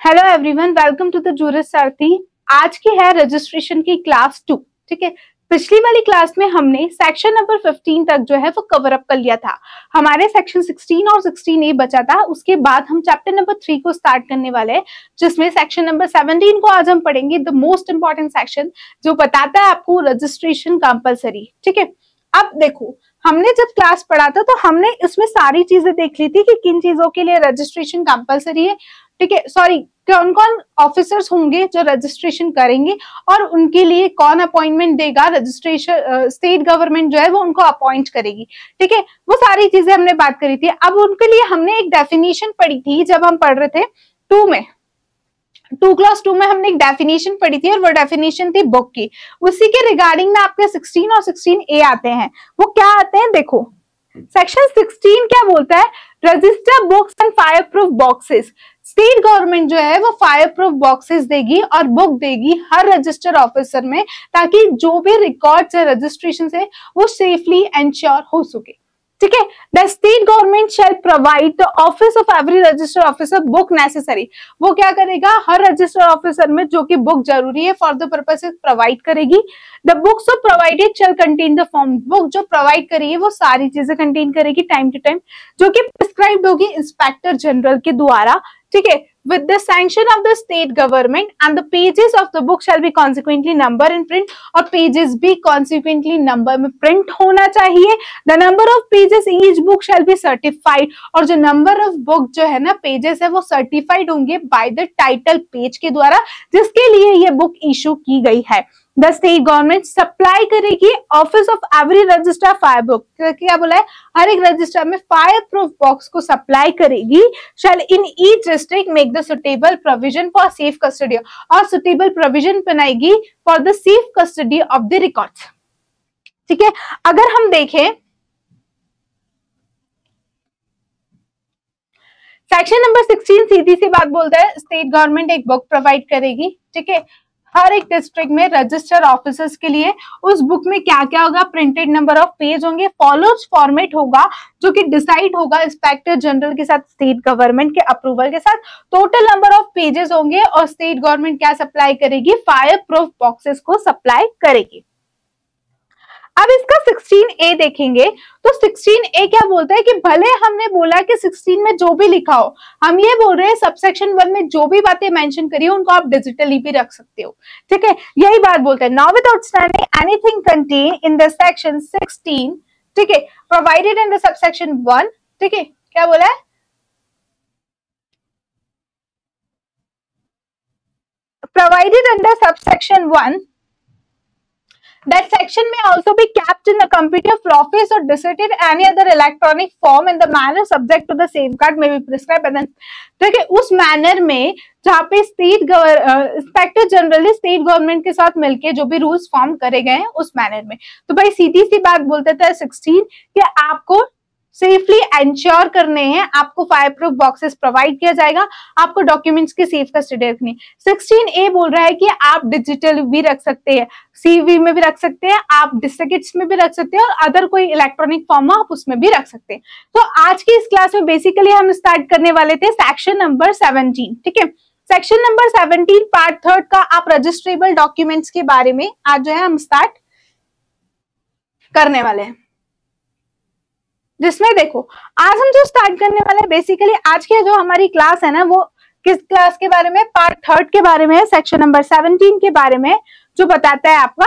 Hello everyone, welcome to the Juris Sarathi. आज की है रजिस्ट्रेशन की क्लास 2। ठीक है, पिछली वाली क्लास में हमने सेक्शन नंबर 15 तक जो है वो कवर अप कर लिया था। हमारे सेक्शन 16 और 16A बचा था। उसके बाद हम चैप्टर नंबर 3 को स्टार्ट करने वाले हैं, जिसमें सेक्शन नंबर 17 को आज हम पढ़ेंगे, द मोस्ट इंपॉर्टेंट सेक्शन जो बताता है आपको रजिस्ट्रेशन कंपलसरी। ठीक है, अब देखो, हमने जब क्लास पढ़ा था तो हमने इसमें सारी चीजें देख ली थी कि किन चीजों के लिए रजिस्ट्रेशन कंपलसरी है। ठीक है, सॉरी, कौन कौन ऑफिसर्स होंगे जो रजिस्ट्रेशन करेंगे और उनके लिए कौन अपॉइंटमेंट देगा। रजिस्ट्रेशन स्टेट गवर्नमेंट जो है वो उनको अपॉइंट करेगी। ठीक है, वो सारी चीजें हमने बात करी थी। अब उनके लिए हमने एक डेफिनेशन पढ़ी थी जब हम पढ़ रहे थे 2 क्लास 2 में हमने एक डेफिनेशन पढ़ी थी और वो डेफिनेशन थी बुक की। उसी के रिगार्डिंग में आपके 16 और 16A आते हैं। वो क्या आते हैं, देखो सेक्शन 16 क्या बोलता है, register books and fire proof boxes. State government जो है वो फायर प्रूफ बॉक्सेस देगी और बुक देगी हर रजिस्टर ऑफिसर में, ताकि जो भी रिकॉर्ड्स है रजिस्ट्रेशन से वो सेफली एंश्योर हो सके। ठीक है, the state government shell provide the office of every register officer book necessary. वो क्या करेगा, हर रजिस्टर ऑफिसर में जो कि बुक जरूरी है फॉर द पर्पसेस प्रोवाइड करेगी। The books of provided shall contain the form. Book जो प्रोवाइड करेगी वो सारी चीजें कंटेन करेगी टाइम टू टाइम, जो कि प्रिस्क्राइब्ड होगी इंस्पेक्टर जनरल के द्वारा। ठीक है, with the sanction of the state government, and the pages of the book shall be consequently number in print, और pages भी consequently number में print होना चाहिए। The number of pages each book shall be certified, और जो number of book जो है ना pages है वो certified होंगे by the title page के द्वारा, जिसके लिए ये book issue की गई है। द स्टेट गवर्नमेंट सप्लाई करेगी office of every register fire book. क्या बोला है, हर एक रजिस्टर में फायर प्रूफ बॉक्स को सप्लाई करेगी। Shall in each district make the suitable provision for safe custody, और सुटेबल प्रोविजन बनाएगी for the safe custody of the records. ठीक है, अगर हम देखें सेक्शन नंबर 16 सीधी सी बात बोलता है, स्टेट गवर्नमेंट एक बुक प्रोवाइड करेगी। ठीक है, हर एक डिस्ट्रिक्ट में रजिस्टर ऑफिसर्स के लिए उस बुक में क्या क्या होगा, प्रिंटेड नंबर ऑफ पेज होंगे, फॉलोज फॉर्मेट होगा जो कि डिसाइड होगा इंस्पेक्टर जनरल के साथ स्टेट गवर्नमेंट के अप्रूवल के साथ। टोटल नंबर ऑफ पेजेस होंगे और स्टेट गवर्नमेंट क्या सप्लाई करेगी, फायर प्रूफ बॉक्सेस को सप्लाई करेगी। अब इसका 16A देखेंगे तो 16A क्या बोलता है कि भले हमने बोला कि 16 में जो भी लिखा हो, हम ये बोल रहे हैं सबसेक्शन 1 में जो भी बातें मेंशन करी हो उनको आप डिजिटली भी रख सकते हो। ठीक है, यही बात बोलता है। Now without standing anything contain in the section 16, ठीक है, प्रोवाइडेड इन द सबसेक्शन 1, ठीक है, क्या बोला है, provided under subsection 1, that section may also be kept in the computer of office or deposited any other electronic form in the manner subject to the safeguard may be prescribed and then, ठीक है, उस manner में जहाँ पे inspector general state government के साथ मिलके जो भी रूल्स फॉर्म करे गए हैं उस मैनर में। तो भाई सीधी सी बात बोलते थे 16 कि आपको सेफली एंश्योर करने हैं, आपको फायर प्रूफ बॉक्सेस प्रोवाइड किया जाएगा, आपको डॉक्यूमेंट्स की सेफ कस्टडी रखनी। 16A बोल रहा है कि आप डिजिटल भी रख सकते हैं, CV में भी रख सकते हैं, आप डिस्केट्स में भी रख सकते हैं और अदर कोई इलेक्ट्रॉनिक फॉर्म आप उसमें भी रख सकते हैं। तो आज की इस क्लास में बेसिकली हम स्टार्ट करने वाले थे सेक्शन नंबर 17। ठीक है, सेक्शन नंबर 17 पार्ट 3 का आप रजिस्ट्रेबल डॉक्यूमेंट्स के बारे में आज जो है हम स्टार्ट करने वाले हैं, जिसमें देखो आज हम जो स्टार्ट करने वाले हैं बेसिकली आज की जो हमारी क्लास है ना वो किस क्लास के बारे में, पार्ट 3 के बारे में, सेक्शन नंबर 17 के बारे में, जो बताता है आपका।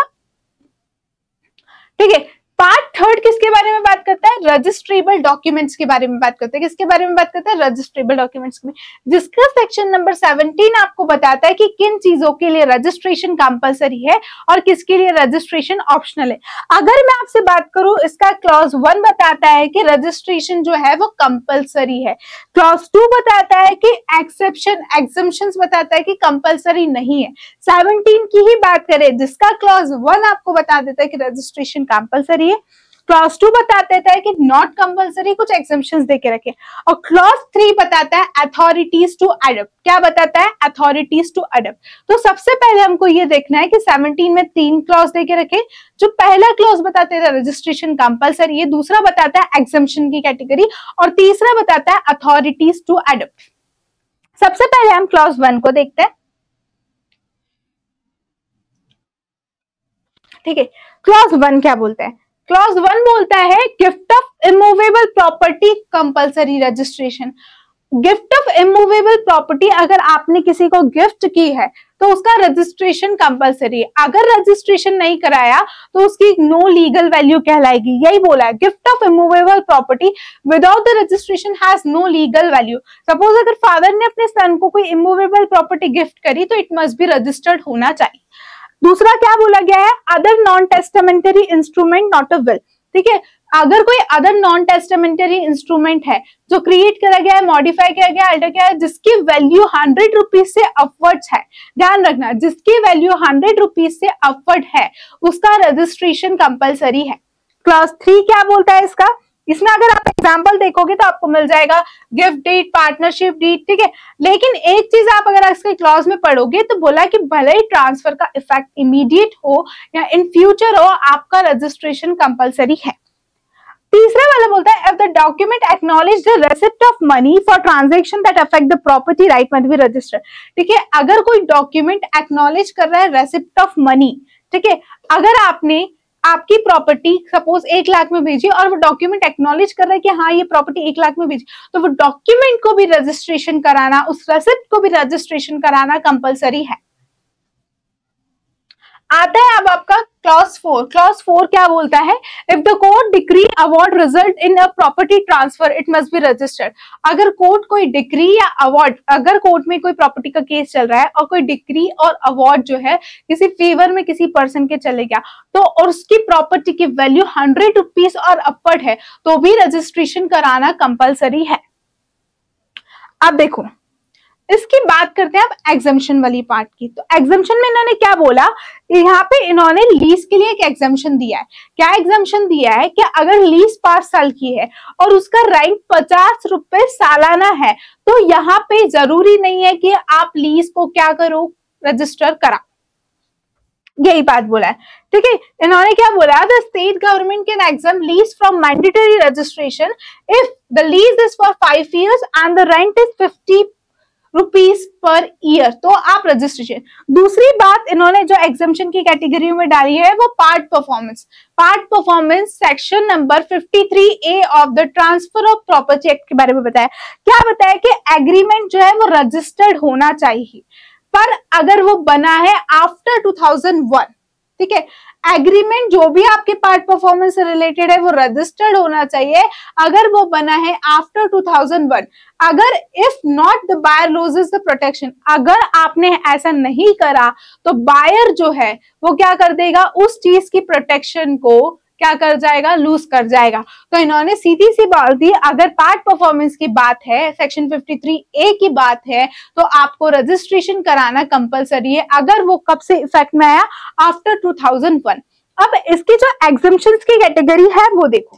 ठीक है, पार्ट 3 किसके बारे में बात करता है, रजिस्ट्रेबल डॉक्यूमेंट्स के बारे में बात करता है। किसके बारे में बात करता है, रजिस्ट्रेबल डॉक्यूमेंट्स में, जिसका सेक्शन नंबर 17 आपको बताता है कि किन चीजों के लिए रजिस्ट्रेशन कंपलसरी है और किसके लिए रजिस्ट्रेशन ऑप्शनल है। अगर मैं आपसे बात करूं, इसका क्लॉज 1 बताता है कि रजिस्ट्रेशन जो है वो कंपलसरी है, क्लॉज 2 बताता है कि एक्सेप्शन एग्जम्पशंस बताता है कि कंपलसरी नहीं है। 17 की ही बात करें जिसका क्लॉज 1 आपको बता देता है कि रजिस्ट्रेशन कंपलसरी, क्लॉज 2 बता देता है कि नॉट कंपलसरी, कुछ एग्जम्पशंस देके रखे, और क्लॉज 3 बताता है अथॉरिटीज टू अडॉप्ट। क्या बताता है, अथॉरिटीज टू अडॉप्ट। तो सबसे पहले हमको ये देखना है कि 17 में 3 क्लॉज देके रखे। जो पहला क्लॉज बताते हैं रजिस्ट्रेशन कंपलसरी है, दूसरा बताता है एग्जम्पशन की कैटेगरी, और तीसरा बताता है अथॉरिटीज टू अडॉप्ट। सबसे पहले हम क्लॉज 1 को देखते हैं, ठीक है। क्लॉज 1 क्या बोलता है? क्लॉज 1 बोलता है gift of immovable property compulsory registration. Gift of immovable property अगर आपने किसी को गिफ्ट की है तो उसका रजिस्ट्रेशन कंपलसरी है। अगर रजिस्ट्रेशन नहीं कराया तो उसकी नो लीगल वैल्यू कहलाएगी, यही बोला है। Gift of immovable property without the registration has no legal value. Suppose अगर फादर ने अपने सन को कोई इमूवेबल प्रॉपर्टी गिफ्ट करी तो इट मस्ट बी रजिस्टर्ड होना चाहिए। दूसरा क्या बोला गया है? Other non testamentary instrument not a will, ठीक है। अगर कोई अदर नॉन टेस्टामेंटरी इंस्ट्रूमेंट है जो क्रिएट करा गया है, मॉडिफाई किया गया, अल्टर किया है, जिसकी वैल्यू 100 रुपीज से अपवर्ड्स है, ध्यान रखना, जिसकी वैल्यू 100 रुपीज से अपवर्ड है उसका रजिस्ट्रेशन कंपलसरी है। क्लास 3 क्या बोलता है इसका? इसमें अगर आप एग्जांपल देखोगे तो आपको मिल जाएगा गिफ्ट डीड, पार्टनरशिप डीड, ठीक है। लेकिन एक चीज आप अगर इसके क्लॉज में पढ़ोगे तो बोला कि भले ही ट्रांसफर का इफेक्ट इमीडिएट हो या इन फ्यूचर हो, आपका रजिस्ट्रेशन कंपलसरी है। तीसरा वाला बोलता है, if the document acknowledge the receipt of money for transaction that affect the property right must be registered, ठीक है। अगर कोई डॉक्यूमेंट एक्नॉलेज कर रहा है रेसिप्ट ऑफ मनी, ठीक है, अगर आपने आपकी प्रॉपर्टी सपोज 1 लाख में भेजी और वो डॉक्यूमेंट एक्नॉलेज कर रहा है कि हाँ ये प्रॉपर्टी 1 लाख में भेजी, तो वो डॉक्यूमेंट को भी रजिस्ट्रेशन कराना, उस रेसिप्ट को भी रजिस्ट्रेशन कराना कंपलसरी है। आता है अब आपका क्लॉज 4। क्लॉज 4 क्या बोलता है? If the court decree award result in a property transfer it must be registered. अगर कोर्ट कोई डिक्री या अवार्ड, अगर कोर्ट में कोई प्रॉपर्टी का केस चल रहा है और कोई डिक्री और अवार्ड जो है किसी फेवर में किसी पर्सन के चले गया तो और उसकी प्रॉपर्टी की वैल्यू 100 रुपीज और अपवर्ड है तो भी रजिस्ट्रेशन कराना कंपलसरी है। अब देखो इसकी बात करते हैं अब एग्जम्पशन वाली पार्ट की। तो एग्जम्पशन में इन्होंने क्या बोला, यहाँ पे इन्होंने लीज के लिए एक एग्जम्पशन दिया है। क्या एग्जम्पशन दिया है कि अगर लीज 5 साल की है और उसका रेंट 50 रुपए सालाना है तो यहाँ पे जरूरी नहीं है कि आप लीज को क्या करो, रजिस्टर करा, यही बात बोला है, ठीक है। इन्होंने क्या बोला, the state government can exempt lease from mandatory registration if the lease is for 5 years and the rent is 50 rupees per year, तो आप रजिस्ट्रेशन। दूसरी बात इन्होंने जो एग्जम्पशन की कैटेगरी में डाली है वो part performance. Part performance section number 53A of the transfer of property act के बारे में बताया। क्या बताया कि एग्रीमेंट जो है वो रजिस्टर्ड होना चाहिए, पर अगर वो बना है आफ्टर 2001, ठीक है, एग्रीमेंट जो भी आपके पार्ट परफॉर्मेंस से रिलेटेड है वो रजिस्टर्ड होना चाहिए अगर वो बना है आफ्टर 2001। अगर if not the buyer loses the protection, अगर आपने ऐसा नहीं करा तो बायर जो है वो क्या कर देगा, उस चीज की प्रोटेक्शन को क्या कर जाएगा, लूज कर जाएगा। तो इन्होंने सीधी सी बात दी, अगर पार्ट परफॉर्मेंस की बात है, सेक्शन 53A की बात है, तो आपको रजिस्ट्रेशन कराना कंपलसरी है अगर वो कब से इफेक्ट में आया, आफ्टर 2001। अब इसकी जो एग्जम्पशंस की कैटेगरी है वो देखो,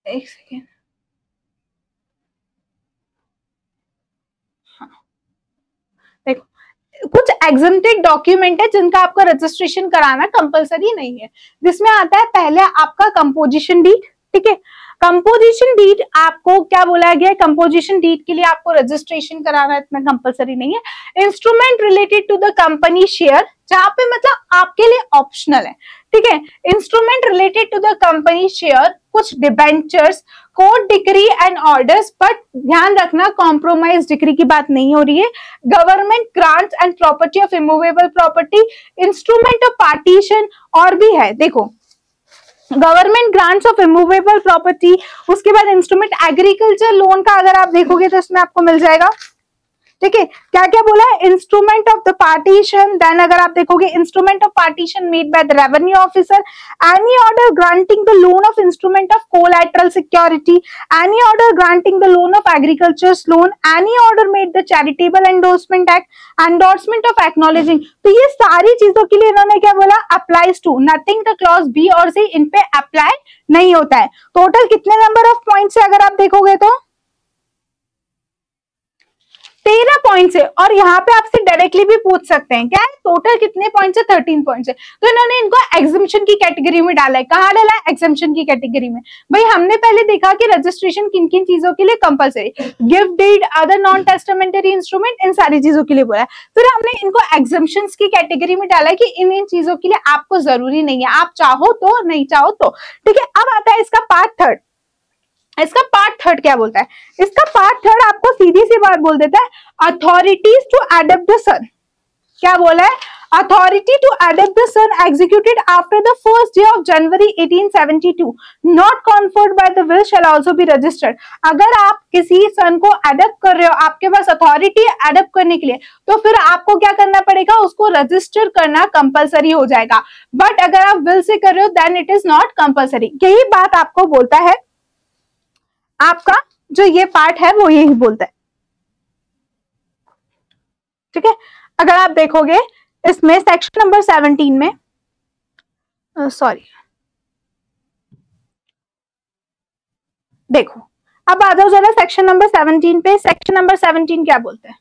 एक सेकेंड, कुछ एग्जम्प्टेड डॉक्यूमेंट है जिनका आपका रजिस्ट्रेशन कराना कंपलसरी नहीं है, जिसमें आता है पहले आपका कंपोजिशन डीड, ठीक है। कंपोजिशन डीड आपको क्या बोला गया है, कंपोजिशन डीड के लिए आपको रजिस्ट्रेशन कराना इतना कंपलसरी नहीं है। Instrument related to the company share, जहां पे मतलब आपके लिए ऑप्शनल है, ठीक है। Instrument related to the company share, कुछ debentures, court decree and orders, but ध्यान रखना कॉम्प्रोमाइज डिक्री की बात नहीं हो रही है। Government grants and property of immovable property, instrument of partition, और भी है देखो government grants of immovable property. उसके बाद इंस्ट्रूमेंट एग्रीकल्चर लोन का अगर आप देखोगे तो इसमें आपको मिल जाएगा, ठीक है। क्या क्या बोला है, instrument of the partition, then अगर आप देखोगे instrument of partition made by the revenue officer, any order granting the loan of instrument of collateral security, any order granting the loan of agriculture loan, any order made the charitable endorsement act, endorsement of acknowledging. तो ये सारी चीजों के लिए इन्होंने क्या बोला, applies to, nothing the clause B और सी इन पे अप्लाई नहीं होता है। टोटल कितने नंबर ऑफ पॉइंट्स है अगर आप देखोगे तो 13 पॉइंट्स है, और यहाँ पे आपसे डायरेक्टली भी पूछ सकते हैं क्या है टोटल कितने पॉइंट्स है, 13 पॉइंट्स है, तो इन्होंने इनको एग्जम्पशन की कैटेगरी में डाला है। कहाँ डाला है, एग्जम्पशन की कैटेगरी में। भाई हमने पहले देखा कि रजिस्ट्रेशन किन किन चीजों के लिए compulsory, gift deed, other non testamentary instrument, इन सारी चीजों के लिए बोला है। फिर हमने इनको एग्जम्पशंस की कैटेगरी में डाला है कि इन इन चीजों के लिए आपको जरूरी नहीं है, आप चाहो तो, नहीं चाहो तो। ठीक है, अब आता है इसका पार्ट थर्ड। इसका पार्ट थर्ड क्या बोलता है, इसका पार्ट थर्ड आपको सीधी सी बात बोल देता है, authorities to adopt the son. क्या बोला है, authority to adopt the son executed after the first day of January 1872 not conferred by the will shall also be registered. अगर आप किसी सन को अडॉप्ट कर रहे हो, आपके पास अथॉरिटी अडॉप्ट करने के लिए, तो फिर आपको क्या करना पड़ेगा, उसको रजिस्टर करना कंपलसरी हो जाएगा। बट अगर आप विल से कर रहे हो then it is not compulsory. यही बात आपको बोलता है, आपका जो ये पार्ट है वो यही बोलता है। ठीक है, अगर आप देखोगे इसमें सेक्शन नंबर 17 में, सॉरी देखो, अब आ जाओ जरा सेक्शन नंबर 17 पे। सेक्शन नंबर 17 क्या बोलता है,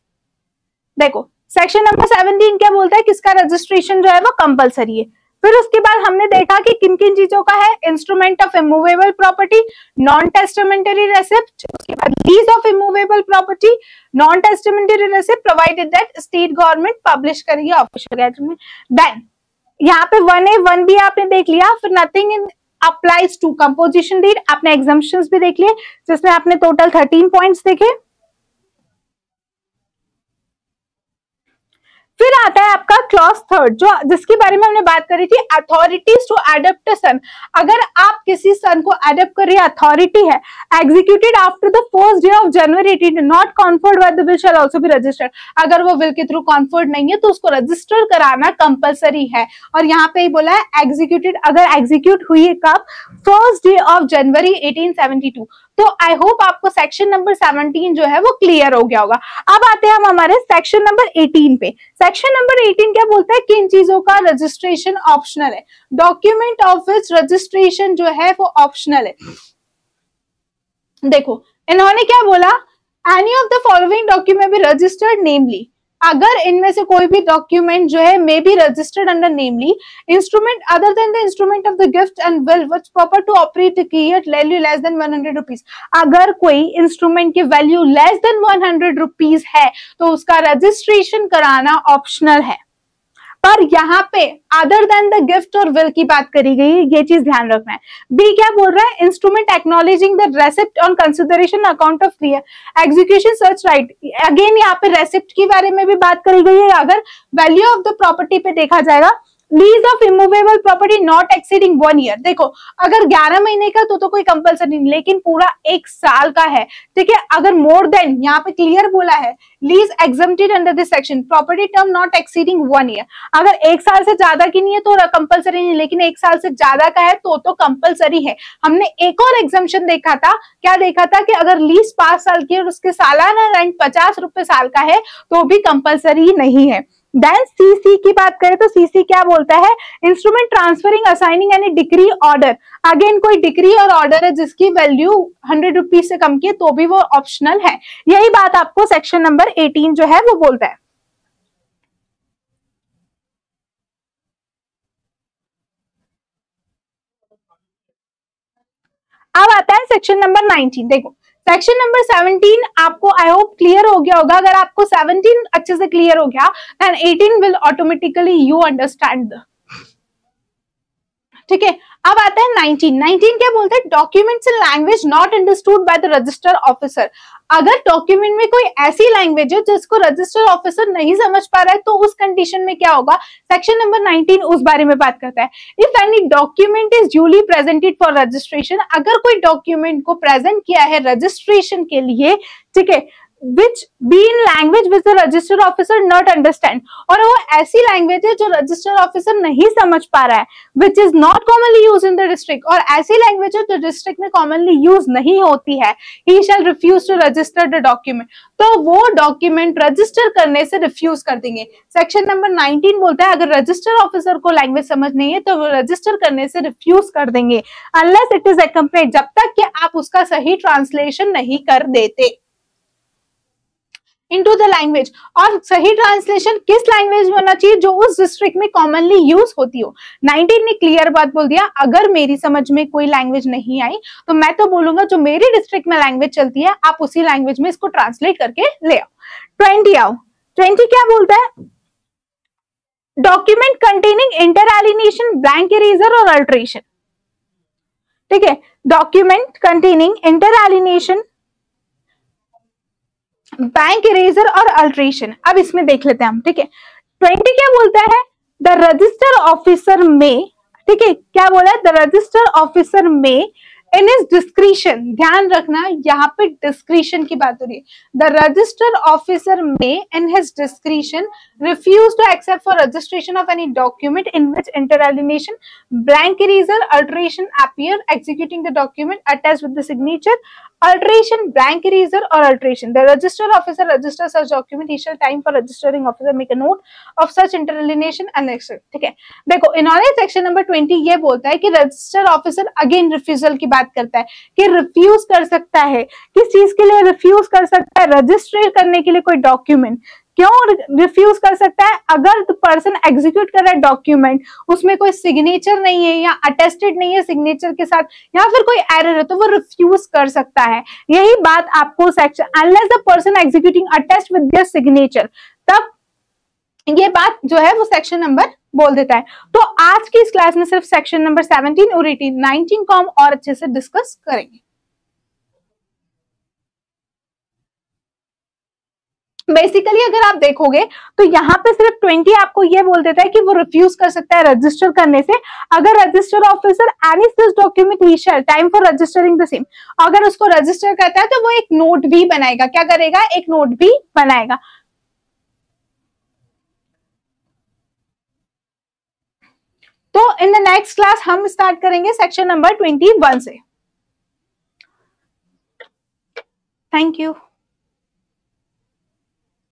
देखो सेक्शन नंबर 17 क्या बोलता है, किसका रजिस्ट्रेशन जो है वो कंपलसरी है। फिर उसके बाद हमने देखा कि किन किन चीजों का है, instrument of immovable property, non testamentary receipt, उसके बाद lease of immovable property, non testamentary receipt provided that state government publish करेगी ऑफिशियल गैजेट में। देन यहाँ पे 1A 1B आपने देख लिया। फिर nothing in applies to composition deed, आपने एग्जम्पशंस भी देख लिए जिसमें आपने टोटल 13 पॉइंट्स देखे। फिर आता है आपका क्लॉज थर्ड, जो जिसके बारे में हमने बात करी थी, अथॉरिटीज टू अडॉप्ट सन। अगर आप किसी सन को अडॉप्ट कर रही है, अथॉरिटी है, executed after the first day of January 18 not conferred by the will shall also be registered. अगर वो विल के थ्रू कॉन्फर्ड नहीं है तो उसको रजिस्टर कराना कंपलसरी है। और यहाँ पे ही बोला है एग्जीक्यूटेड, अगर एग्जीक्यूट हुई है कब, फर्स्ट डे ऑफ जनवरी 1872। तो आई होप आपको सेक्शन नंबर 17 जो है वो क्लियर हो गया होगा। अब आते हैं हम हमारे सेक्शन नंबर 18 पे। सेक्शन नंबर 18 क्या बोलता है, किन चीजों का रजिस्ट्रेशन ऑप्शनल है, डॉक्यूमेंट ऑफ विच रजिस्ट्रेशन जो है वो ऑप्शनल है। देखो इन्होंने क्या बोला, any of the following document be registered namely, अगर इनमें से कोई भी डॉक्यूमेंट जो है may be registered under namely instrument other than the instrument of the gift and will which proper to operate create value less than 100 rupees. अगर कोई instrument की वैल्यू लेस देन 100 रुपीज है तो उसका रजिस्ट्रेशन कराना optional है। पर यहाँ पे अदर देन द गिफ्ट और विल की बात करी गई है, ये चीज ध्यान रखना है। बी क्या बोल रहा है, instrument acknowledging the receipt on consideration account of free execution search right. Again यहाँ पे रेसिप्ट के बारे में भी बात करी गई है। अगर वैल्यू ऑफ द प्रॉपर्टी पे देखा जाएगा, lease of immovable property not exceeding 1 year. देखो अगर 11 महीने का तो कोई कंपलसरी नहीं, लेकिन पूरा 1 साल का है, ठीक है। अगर मोर देन, यहाँ पे क्लियर बोला है, lease exempted under this section, property term not exceeding 1 year. अगर 1 साल से ज्यादा की नहीं है तो कंपलसरी नहीं, लेकिन 1 साल से ज्यादा का है तो कंपलसरी है। हमने एक और एग्जम्पशन देखा था, क्या देखा था कि अगर लीज 5 साल की और उसके सालाना रेंट 50 रुपए साल का है तो भी कंपलसरी नहीं है। देन सीसी की बात करें तो सीसी क्या बोलता है, instrument transferring assigning any decree order. Again कोई डिक्री और ऑर्डर है जिसकी वैल्यू 100 रुपीज से कम की है तो भी वो ऑप्शनल है। यही बात आपको सेक्शन नंबर 18 जो है वो बोलता है। अब आता है सेक्शन नंबर 19। देखो सेक्शन नंबर 17 आपको आई होप क्लियर हो गया होगा। अगर आपको 17 अच्छे से क्लियर हो गया then 18 will automatically you understand. ठीक है, अब आता है 19 क्या बोलता है, documents in language not understood by the register officer. अगर डॉक्यूमेंट में कोई ऐसी लैंग्वेज है जिसको रजिस्टर ऑफिसर नहीं समझ पा रहा है तो उस कंडीशन में क्या होगा, सेक्शन नंबर 19 उस बारे में बात करता है। If any document is duly presented for registration, अगर कोई डॉक्यूमेंट को प्रेजेंट किया है रजिस्ट्रेशन के लिए, ठीक है, which be in language which the register officer not understand, और वो ऐसी लैंग्वेज है जो रजिस्टर ऑफिसर नहीं समझ पा रहा है, which is not commonly used in the district, और ऐसी लैंग्वेज है जो डिस्ट्रिक्ट में कॉमनली यूज नहीं होती है, he shall refuse to register the document, तो वो डॉक्यूमेंट रजिस्टर करने से रिफ्यूज कर देंगे। सेक्शन नंबर 19 बोलता है अगर रजिस्टर ऑफिसर को लैंग्वेज समझ नहीं है तो वो रजिस्टर करने से रिफ्यूज कर देंगे अनलेस इट इज अकम्पनीड, जब तक कि आप उसका सही ट्रांसलेशन नहीं कर देते। Into the language. और सही ट्रांसलेशन किस लैंग्वेज में होना चाहिए, जो उस डिस्ट्रिक्ट में कॉमनली यूज होती हो। 19 ने क्लियर बात बोल दिया, अगर मेरी समझ में कोई लैंग्वेज नहीं आई तो मैं तो बोलूंगा जो मेरी डिस्ट्रिक्ट में लैंग्वेज चलती है आप उसी लैंग्वेज में इसको ट्रांसलेट करके ले आओ। 20 आओ। 20 क्या बोलता है, document containing inter alienation, blank eraser और अल्टरेशन। ठीक है, document containing inter alienation, bank eraser और अल्टरेशन। अब इसमें देख लेते हैं हम। ठीक है, 20 क्या बोलता है, द रजिस्टर ऑफिसर में, ठीक है क्या बोला है, the register officer may in his discretion, ध्यान रखना यहाँ पे डिस्क्रिशन की बात हो रही है, the register officer may in his discretion refuse to accept for registration of any document in which interlineation, blank eraser, alteration appear executing the document attached with the signature, alteration, blank eraser or alteration. The register officer registers such document. He shall time for registering officer make a note of such interalienation and next. ठीक है, देखो इन्होंने section number 20 ये बोलता है कि register officer again refusal की बात करता है कि रिफ्यूज कर सकता है, किस चीज के लिए रिफ्यूज कर सकता है, रजिस्टर करने के लिए कोई डॉक्यूमेंट। क्यों रिफ्यूज कर सकता है, अगर पर्सन एग्जीक्यूट कर रहा है डॉक्यूमेंट उसमें कोई सिग्नेचर नहीं है या अटेस्टेड नहीं है सिग्नेचर के साथ या फिर कोई एरर है तो वो रिफ्यूज कर सकता है। यही बात आपको section, unless the person executing attest with their signature, तब ये बात जो है वो सेक्शन नंबर बोल देता है। तो आज की इस क्लास में सिर्फ सेक्शन नंबर 17 और 18, 19 को हम और अच्छे से डिस्कस करेंगे। बेसिकली अगर आप देखोगे तो यहाँ पे सिर्फ 20 आपको ये बोल देता है कि वो रिफ्यूज कर सकता है रजिस्टर करने से, अगर register officer any such document he shall time for registering the same, अगर उसको रजिस्टर करता है तो वो एक नोट भी बनाएगा। क्या करेगा, एक नोट भी बनाएगा। तो इन द नेक्स्ट क्लास हम स्टार्ट करेंगे सेक्शन नंबर 21 से। Thank you.